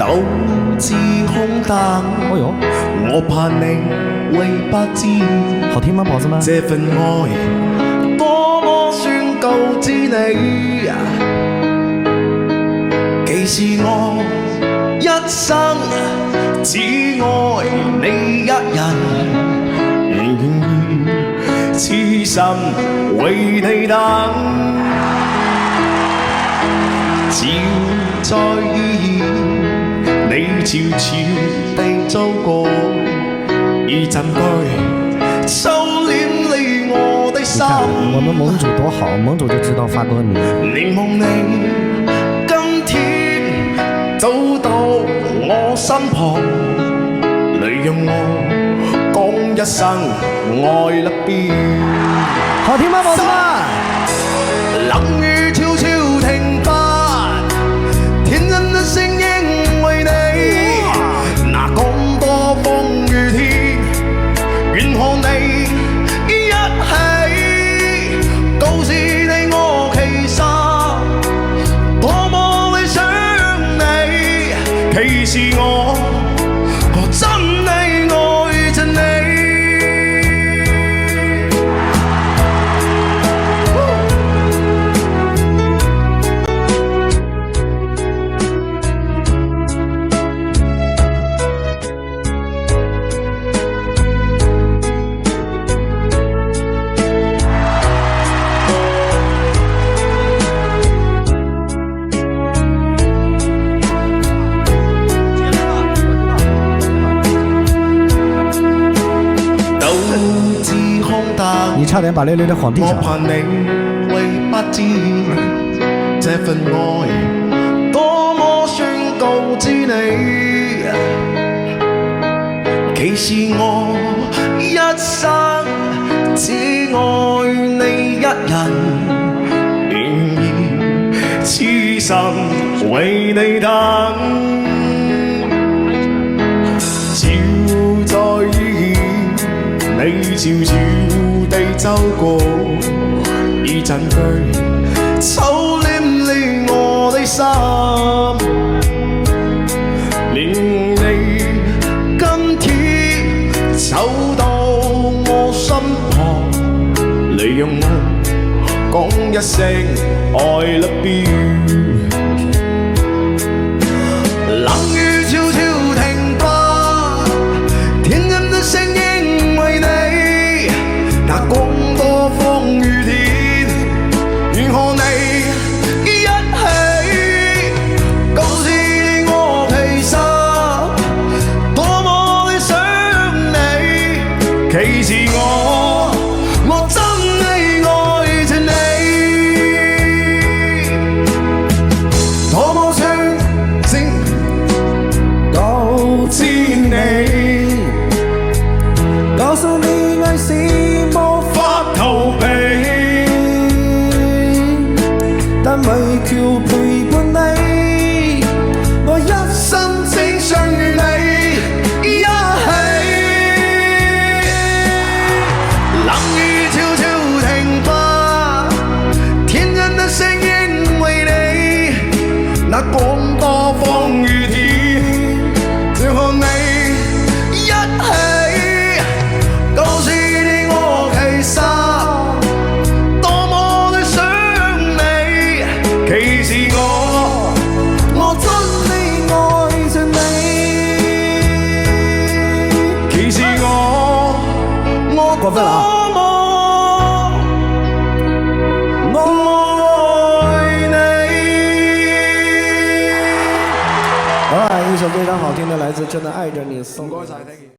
導致空蕩。哦呦，我怕你會不知，好聽嗎，寶子們？這份愛多麼宣告知你，其實我一生只愛你一人，願意痴心為你等。照在意你悄悄地走過，一陣句收斂了我的心。我們盟主多好，盟主就知道發歌名。凝望你今天走到我身旁，你讓我講一聲愛了別。好聽嗎，寶子們？冷雨悄悄停吧，天真的聲音為你，那咁多風雨天，願和你一起，告訴你我其實多麼理想你，其實我真的愛着你。你差點把累累的晃地上。我怕你會不知，這份愛多麼宣告知你，其實我一生只愛你一人，願意痴心為你等。照在意你悄悄地走過，一陣句收斂了我的心，令你今天走到我身旁，你讓我講一聲愛了別。冷雨悄悄停吧，天真的聲音為你，那咁多風雨天，願和你一起，告訴你我其實多麼理想你，其實我真的愛着你，多麼想請告知你，告訴你愛是無法逃避，但為求陪伴你，我一生只想與你一起。冷雨悄悄停吧，天真的聲音為你，那咁多風雨天，只和你一起，告訴你我其實多麼理想你，其實我真的愛着你，其實我過分了啊！多麼愛你。好了，一首非常好聽的，來自《真的愛着你》，送。